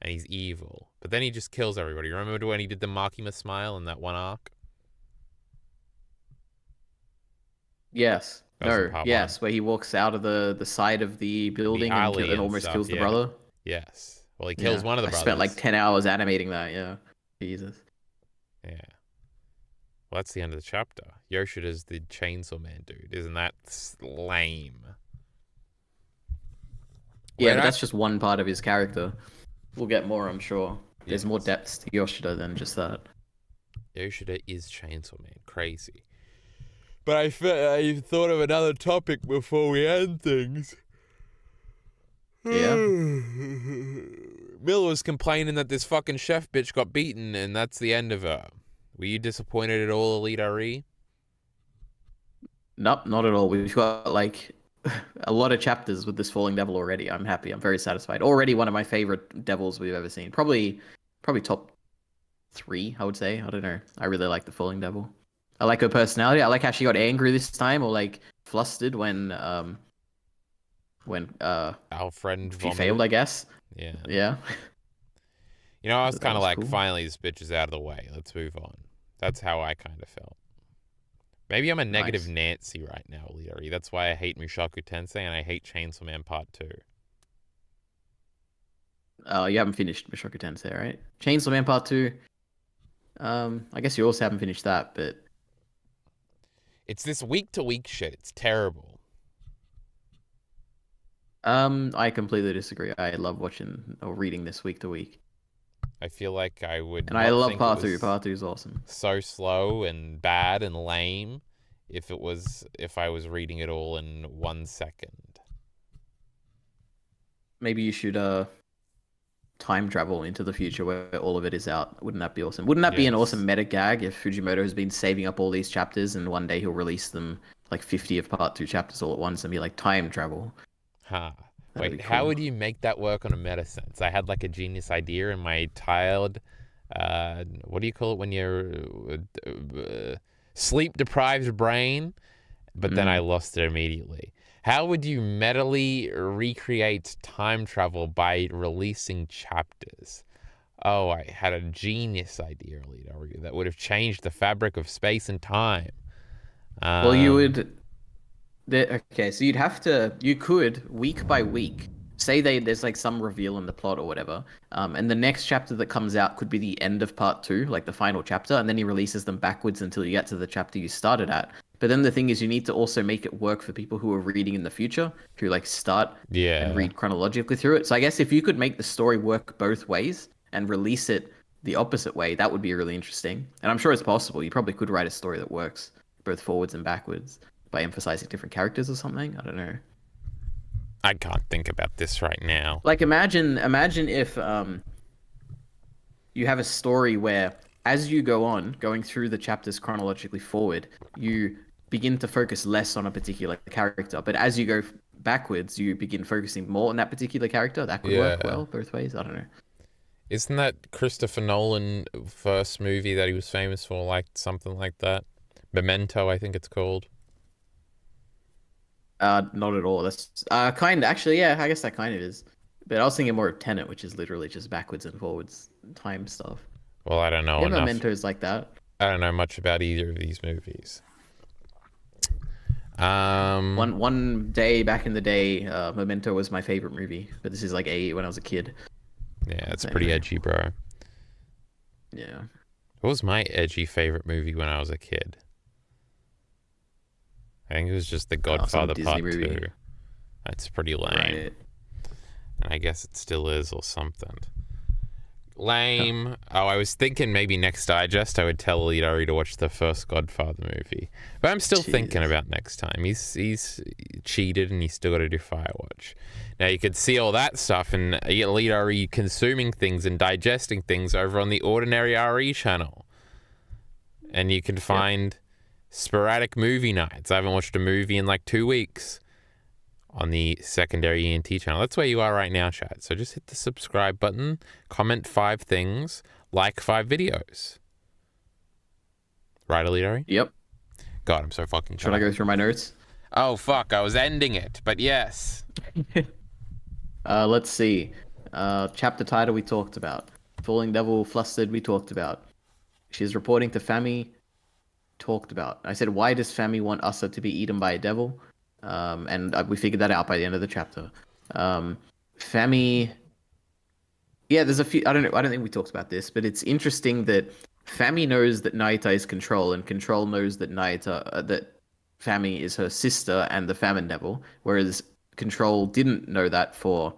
and he's evil. But then he just kills everybody. Remember when he did the Makima smile in that one arc? Yes. That was in No. part one. Yes. Where he walks out of the side of the The building alley and and almost stuff. kills the Yeah. brother. Yes. Well, he kills Yeah. one of the I spent like brothers. 10 hours animating that. Yeah. Jesus. Yeah. Well, that's the end of the chapter. Yoshida's the Chainsaw Man dude. Isn't that lame? Yeah, Wait, but that's just one part of his character. We'll get more, I'm sure. There's more yes. depth to Yoshida than just that. Yoshida is Chainsaw Man. Crazy. But I thought of another topic before we end things. Yeah. Mill was complaining that this fucking chef bitch got beaten, and that's the end of her. Were you disappointed at all, EliteAri? Nope, not at all. We've got like a lot of chapters with this falling devil already. I'm happy. I'm very satisfied. Already one of my favorite devils we've ever seen. Probably top 3, I would say. I don't know. I really like the falling devil. I like her personality. I like how she got angry this time or like flustered when Our friend she vomited. failed, I guess. Yeah. Yeah. You know, I was That kind of was like, cool. finally, this bitch is out of the way. Let's move on. That's how I kind of felt. Maybe I'm a negative Nice. Nancy right now, EliteAri. That's why I hate Mushoku Tensei and I hate Chainsaw Man Part 2. You haven't finished Mushoku Tensei, right? Chainsaw Man Part 2. I guess you also haven't finished that, but It's this week-to-week shit. It's terrible. I completely disagree. I love watching or reading this week to week, I feel like I would and I not love think it part two. was Part two is awesome. so slow and bad and lame if I was reading it all in 1 second. Maybe you should time travel into the future where all of it is out. Wouldn't that be awesome? Wouldn't that be an awesome Yes. meta gag if Fujimoto has been saving up all these chapters and one day he'll release them like 50 of part two chapters all at once and be like time travel? Huh. That'd be Wait, how cool. would you make that work on a meta sense? I had like a genius idea in my tired, what do you call it when you're sleep deprived brain? But then I Mm. lost it immediately. How would you mentally recreate time travel by releasing chapters? Oh, I had a genius idea, EliteAri, that would have changed the fabric of space and time. Well, you Um, would. Okay, so you could week by week say there's like some reveal in the plot or whatever, and the next chapter that comes out could be the end of part two, like the final chapter, and then he releases them backwards until you get to the chapter you started at. But then the thing is, you need to also make it work for people who are reading in the future, who like start and yeah, read chronologically through it. So I guess if you could make the story work both ways and release it the opposite way, that would be really interesting. And I'm sure it's possible. You probably could write a story that works both forwards and backwards by emphasizing different characters or something. I don't know. I can't think about this right now. Like imagine if you have a story where as you go on, going through the chapters chronologically forward, you begin to focus less on a particular character, but as you go backwards, you begin focusing more on that particular character. That could work Yeah. well both ways. I don't know. Isn't that Christopher Nolan first movie that he was famous for, like something like that? Memento, I think it's called. Not at all. That's kind of actually, yeah, I guess that kind of is. But I was thinking more of Tenet, which is literally just backwards and forwards time stuff. Well, I don't know Yeah, enough. Memento's like that. I don't know much about either of these movies. Um, One day back in the day, Memento was my favorite movie, but this is like when I was a kid. yeah, it's So pretty anyway, edgy, bro. yeah. What was my edgy favorite movie when I was a kid? I think it was just The Some Godfather Disney Part 2. movie, That's pretty lame. right? And I guess it still is or something. Huh. Lame. Oh, I was thinking maybe next digest I would tell EliteAri to watch the first Godfather movie. But I'm still thinking Jesus. about next time. He's cheated and he's still got to do Firewatch. Now you could see all that stuff and EliteAri consuming things and digesting things over on the OrdinaryAri channel. And you can Yep. find sporadic movie nights. I haven't watched a movie in like 2 weeks on the secondary ENT channel. That's where you are right now, chat. So just hit the subscribe button, comment 5 things, like 5 videos. Right, EliteAri? Yep. God, I'm so fucking Should I tired. go through my notes? Oh, fuck, I was ending it. But yes. Let's see. Chapter title we talked about. Falling Devil Flustered we talked about. She's reporting to Fami. Talked about. I said, why does Fami want Asa to be eaten by a devil? And we figured that out by the end of the chapter. Fami. Yeah, there's a few. I don't know. I don't think we talked about this, but it's interesting that Fami knows that Nayuta is Control, and Control knows that that Fami is her sister and the Famine Devil, whereas Control didn't know that for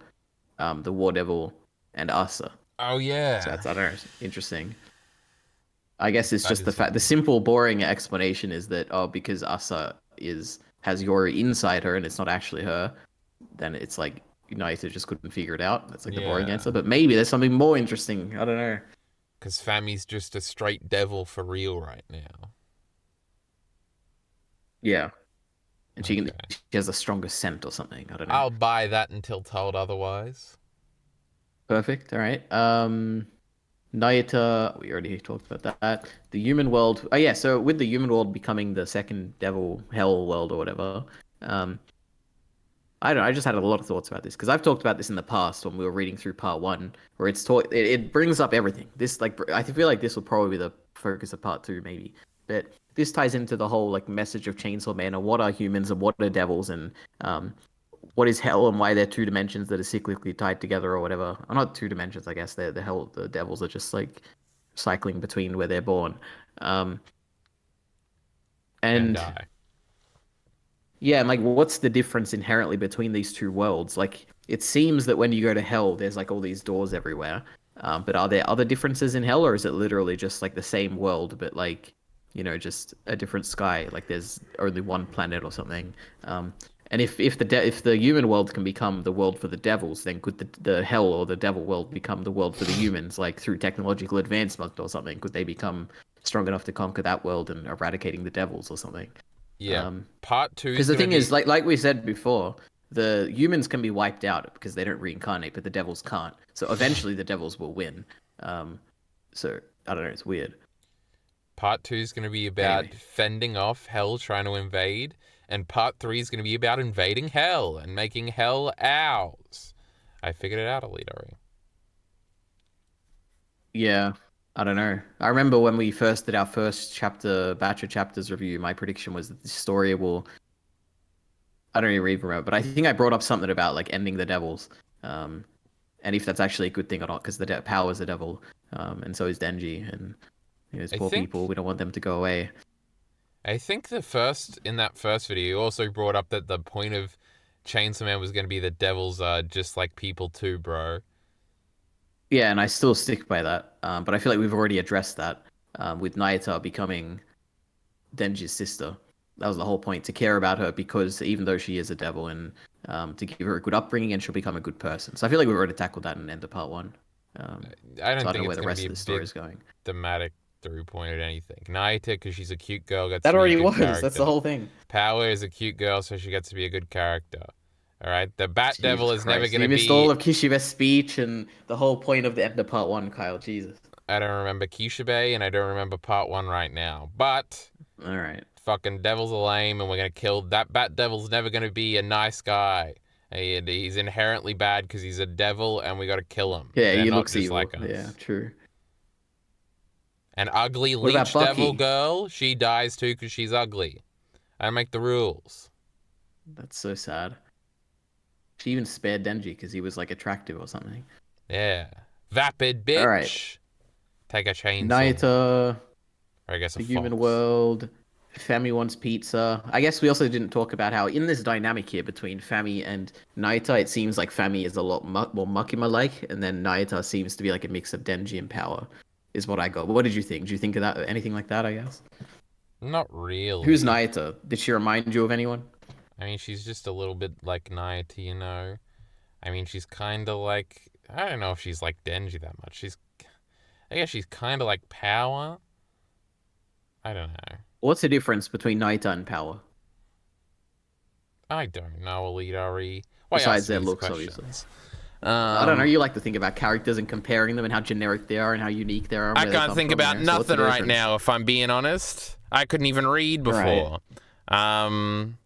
the War Devil and Asa. Oh, So yeah. that's, I don't know, interesting. I guess it's That just the is fact. The simple, boring explanation is that because Asa has Yori inside her and it's not actually her, then it's like United just couldn't figure it out. That's like the boring Yeah. answer. But maybe there's something more interesting. I don't know. Because Fami's just a straight devil for real right now. Yeah, and Okay. she has a stronger scent or something. I don't know. I'll buy that until told otherwise. Perfect. All right. Nayuta, we already talked about that. The human world. Oh yeah. So with the human world becoming the second devil hell world or whatever, um, I don't know, I just had a lot of thoughts about this because I've talked about this in the past when we were reading through part one, where it brings up everything. This like I feel like this will probably be the focus of part two, maybe. But this ties into the whole like message of Chainsaw Man and what are humans and what are devils and what is hell and why they're two dimensions that are cyclically tied together or whatever. Or not two dimensions, I guess. They're the devils are just like cycling between where they're born. And And die. Yeah, and like, what's the difference inherently between these two worlds? Like, it seems that when you go to hell, there's like all these doors everywhere. But are there other differences in hell, or is it literally just like the same world, but like, just a different sky? Like, there's only one planet or something. And if the human world can become the world for the devils, then could the hell or the devil world become the world for the humans? Like through technological advancement or something, could they become strong enough to conquer that world and eradicating the devils or something? Yeah. Part two Because is the gonna thing is, be. like we said before, the humans can be wiped out because they don't reincarnate, but the devils can't. So eventually, the devils will win. Um, so I don't know. It's weird. Part two is gonna be Anyway, about fending off hell trying to invade, and part three is gonna be about invading hell and making hell ours. I figured it out, EliteAri. yeah, I don't know. I remember when we first did our first batch of chapters review. My prediction was that the story will. I don't even remember, but I think I brought up something about like ending the devils, um, and if that's actually a good thing or not, because power is the devil, and so is Denji, and those I poor people. think We don't want them to go away. I think in that first video, you also brought up that the point of Chainsaw Man was going to be that devils are just like people too, bro. Yeah, and I still stick by that. But I feel like we've already addressed that with Nayuta becoming Denji's sister. That was the whole point, to care about her because even though she is a devil, and to give her a good upbringing, and she'll become a good person. So I feel like we've already tackled that in the end of part one. I So don't I don't think know where it's the going to rest be of a the story big is going. thematic through point or anything. Naita, because she's a cute girl, gets That to be a already good was. That's the character. whole thing. Power is a cute girl, so she gets to be a good character. All right, the Bat Devil Jesus is never Christ. going You to missed all be. of Kishibe's speech and the whole point of the end of part one, Kyle. Jesus. I don't remember Kishibe, and I don't remember part one right now. But All right. fucking devils are lame, and we're gonna kill that Bat Devil's never gonna be a nice guy. He's inherently bad because he's a devil, and we gotta kill him. Yeah, They're he not looks just evil. like Yeah, us. true. An ugly What about leech devil Bucky? girl, she dies too because she's ugly. I make the rules. That's so sad. She even spared Denji because he was like attractive or something. Yeah, vapid All right. bitch. Take a chainsaw, Naita, or I guess a the human fox. world, Fami wants pizza. I guess we also didn't talk about how in this dynamic here between Fami and Naita, it seems like Fami is a lot more Makima-like, and then Naita seems to be like a mix of Denji and Power, is what I got. What did you think? Did you think of that? Anything like that, I guess? Not Who's really. Naita? Did she remind you of anyone? I mean, she's just a little bit like Naita, you know. I mean, she's kind of like, I don't know if she's like Denji that much. I guess she's kind of like Power. I don't know. What's the difference between Naita and Power? I don't know, EliteAri. Why Besides ask me their these looks, obviously. questions? I don't know. You like to think about characters and comparing them and how generic they are and how unique they are and I where they can't come think from. about So what's the nothing right difference? now, if I'm being honest. I couldn't even read Right. before. Um,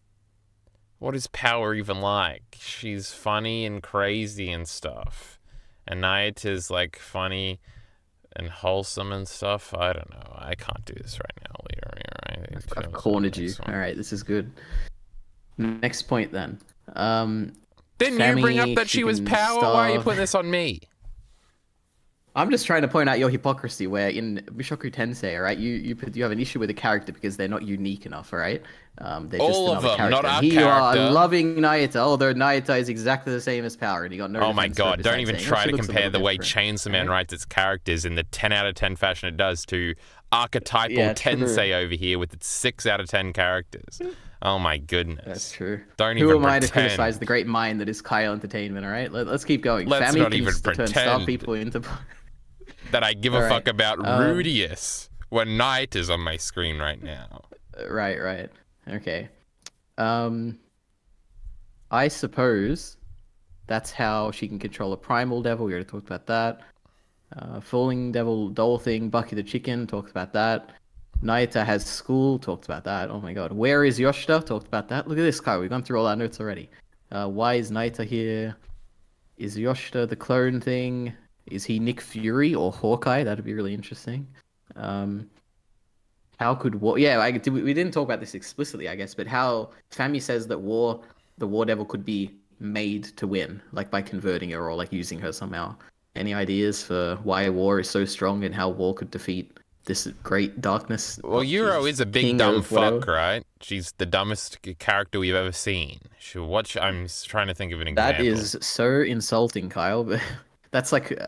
what is Power even like? She's funny and crazy and stuff. And Night is like funny and wholesome and stuff. I don't know. I can't do this right now, EliteAri. Right? I've cornered you. All right, this is good. Next point then. Didn't you bring up Femi, that she she was can Power? Why are you starve. putting this on me? I'm just trying to point out your hypocrisy. Where in Bishoku Tensei, all right, you have an issue with a character because they're not unique enough, all right? They're just All of another them, character. not And our here you are character. loving Naita, although Naita is exactly the same as Power, and you got no Oh my defense for it god, don't besides even saying, try she to looks a compare little the way different, Chainsaw Man all right? writes its characters in the 10 out of 10 fashion it does to archetypal Yeah, true. Tensei over here with its 6 out of 10 characters. Oh my goodness. That's true. Don't Who even am I to pretend. criticize the great mind that is Kyle Entertainment? All right, let's keep going. Let's Fami not can even turn star pretend people into. that I give All a right. fuck about Rudius when Night is on my screen right now. Right. Okay. I suppose that's how she can control a primal devil. We already talked about that. Falling devil doll thing. Bucky the chicken. Talked about that. Naita has school. Talked about that. Oh my god. Where is Yoshida? Talked about that. Look at this, Kyle. We've gone through all our notes already. Why is Naita here? Is Yoshida the clone thing? Is he Nick Fury or Hawkeye? That'd be really interesting. How could War? Yeah, we didn't talk about this explicitly, I guess, but how Fami says that the War Devil could be made to win, like by converting her or like using her somehow. Any ideas for why War is so strong and how War could defeat this great darkness? Well, Euro Jesus, is a big king dumb of whatever? fuck, right? she's the dumbest character we've ever seen. I'm trying to think of an example. That is so insulting, Kyle. But that's like,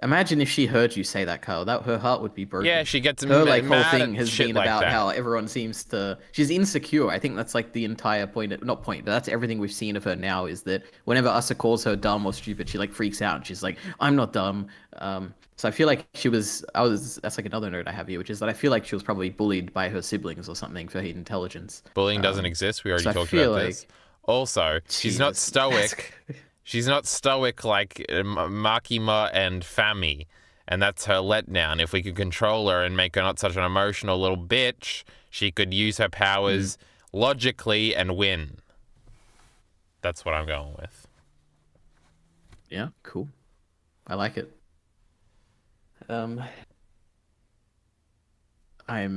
imagine if she heard you say that, Kyle. That her heart would be broken. Yeah, she gets her like whole mad thing at has shit been like about that. how everyone seems to. She's insecure. I think that's like the entire point. Not point, but that's everything we've seen of her now. Is that whenever Asa calls her dumb or stupid, she like freaks out and she's like, "I'm not dumb." So I feel like she was. That's like another note I have here, which is that I feel like she was probably bullied by her siblings or something for her intelligence. Bullying doesn't exist. We already so talked about this. Like, Also, she's not Jesus, stoic. She's not stoic like Makima and Fami, and that's her letdown. If we could control her and make her not such an emotional little bitch, she could use her powers logically and win. That's what I'm going with. Yeah, cool. I like it. I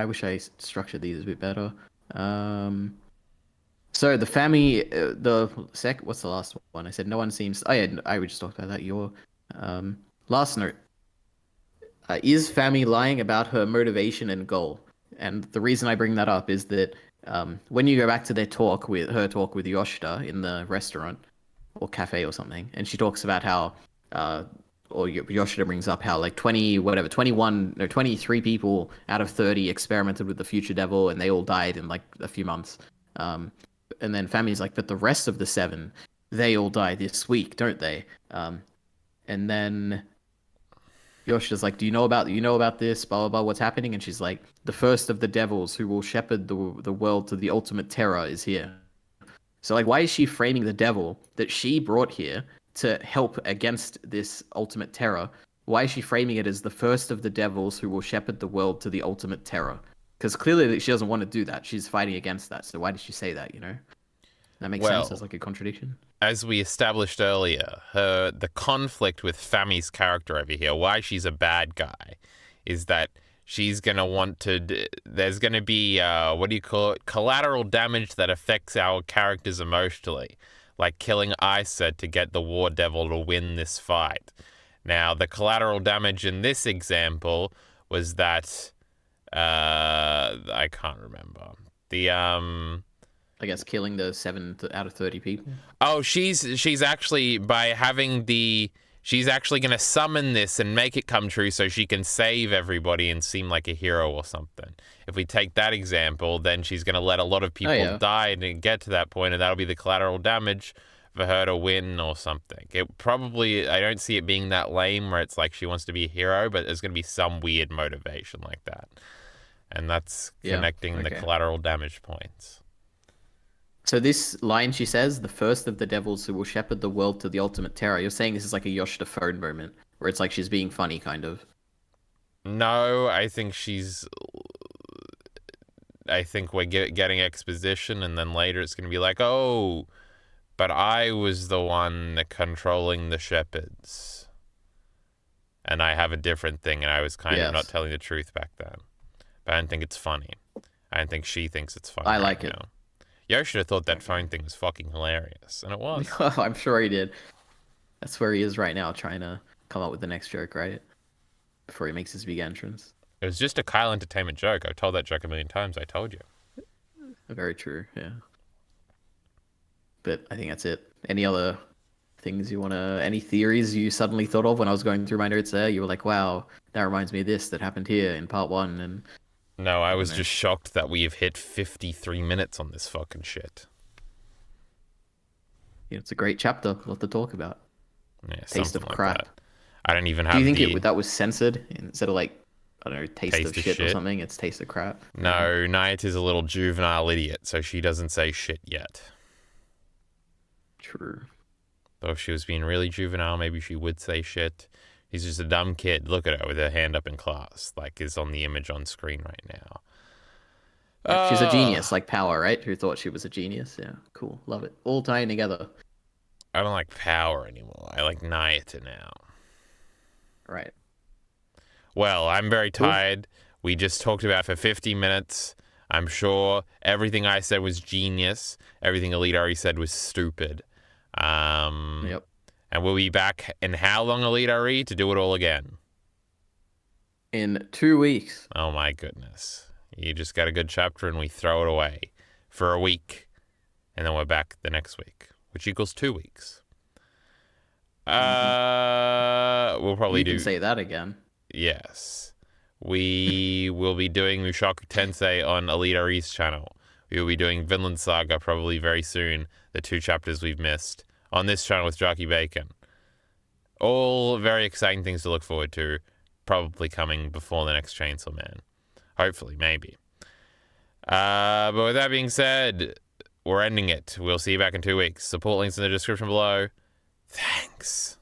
wish I structured these a bit better. So the family, what's the last one? I said no one seems. Oh yeah, I just talked about that. Your last note. Is Fami lying about her motivation and goal? And the reason I bring that up is that when you go back to their talk with Yoshida in the restaurant or cafe or something, and she talks about how, or Yoshida brings up how like 23 people out of 30 experimented with the future devil and they all died in like a few months. And then Fami's like, but the rest of the 7, they all die this week, don't they? And then Yoshida's like, do you know about this? Blah, blah, blah, what's happening? And she's like, the first of the devils who will shepherd the world to the ultimate terror is here. So, like, why is she framing the devil that she brought here to help against this ultimate terror? Why is she framing it as the first of the devils who will shepherd the world to the ultimate terror? Because clearly she doesn't want to do that. She's fighting against that. So why did she say that, you know? That makes sense as like a contradiction. As we established earlier, the conflict with Fami's character over here, why she's a bad guy, is that she's going to want to... There's going to be, collateral damage that affects our characters emotionally. Like killing Isa to get the War Devil to win this fight. Now, the collateral damage in this example was that... I can't remember. I guess killing the 7 out of 30 people. Oh, she's actually she's actually going to summon this and make it come true so she can save everybody and seem like a hero or something. If we take that example, then she's going to let a lot of people die and get to that point, and that'll be the collateral damage for her to win or something. I don't see it being that lame where it's like she wants to be a hero, but there's going to be some weird motivation like that. And that's connecting the collateral damage points. So this line she says, the first of the devils who will shepherd the world to the ultimate terror. You're saying this is like a Yoshida phone moment, where it's like she's being funny, kind of. No, I think we're getting exposition, and then later it's going to be like, oh, but I was the one controlling the shepherds. And I have a different thing, and I was kind of not telling the truth back then. But I don't think it's funny. I don't think she thinks it's funny. I like it. Yoshida thought that phone thing was fucking hilarious, and it was. I'm sure he did. That's where he is right now, trying to come up with the next joke, right? Before he makes his big entrance. It was just a Kyle Entertainment joke. I've told that joke a million times. I told you. Very true, yeah. But I think that's it. Any other things any theories you suddenly thought of when I was going through my notes there? You were like, wow, that reminds me of this that happened here in part 1, and... No, I was just shocked that we have hit 53 minutes on this fucking shit. Yeah, it's a great chapter. A lot to talk about. Yeah, taste of crap. That. I don't even have. Do you think that was censored instead of like, I don't know, taste of shit or something? It's taste of crap. No, Nayuta's a little juvenile idiot, so she doesn't say shit yet. True. Though if she was being really juvenile, maybe she would say shit. He's just a dumb kid. Look at her with her hand up in class, like is on the image on screen right now. Yeah, she's a genius, like Power, right? Who thought she was a genius? Yeah, cool. Love it. All tying together. I don't like Power anymore. I like Nayuta now. Right. Well, I'm very tired. We just talked about for 50 minutes. I'm sure everything I said was genius. Everything EliteAri said was stupid. Yep. And we'll be back in how long, EliteAri, to do it all again? In 2 weeks. Oh my goodness. You just get a good chapter and we throw it away for a week. And then we're back the next week, which equals 2 weeks. We'll probably You can say that again. Yes. We will be doing Mushoku Tensei on EliteAri's channel. We will be doing Vinland Saga probably very soon, the 2 chapters we've missed, on this channel with Jockey Bacon. All very exciting things to look forward to, probably coming before the next Chainsaw Man. Hopefully, maybe. But with that being said, we're ending it. We'll see you back in 2 weeks. Support links in the description below. Thanks.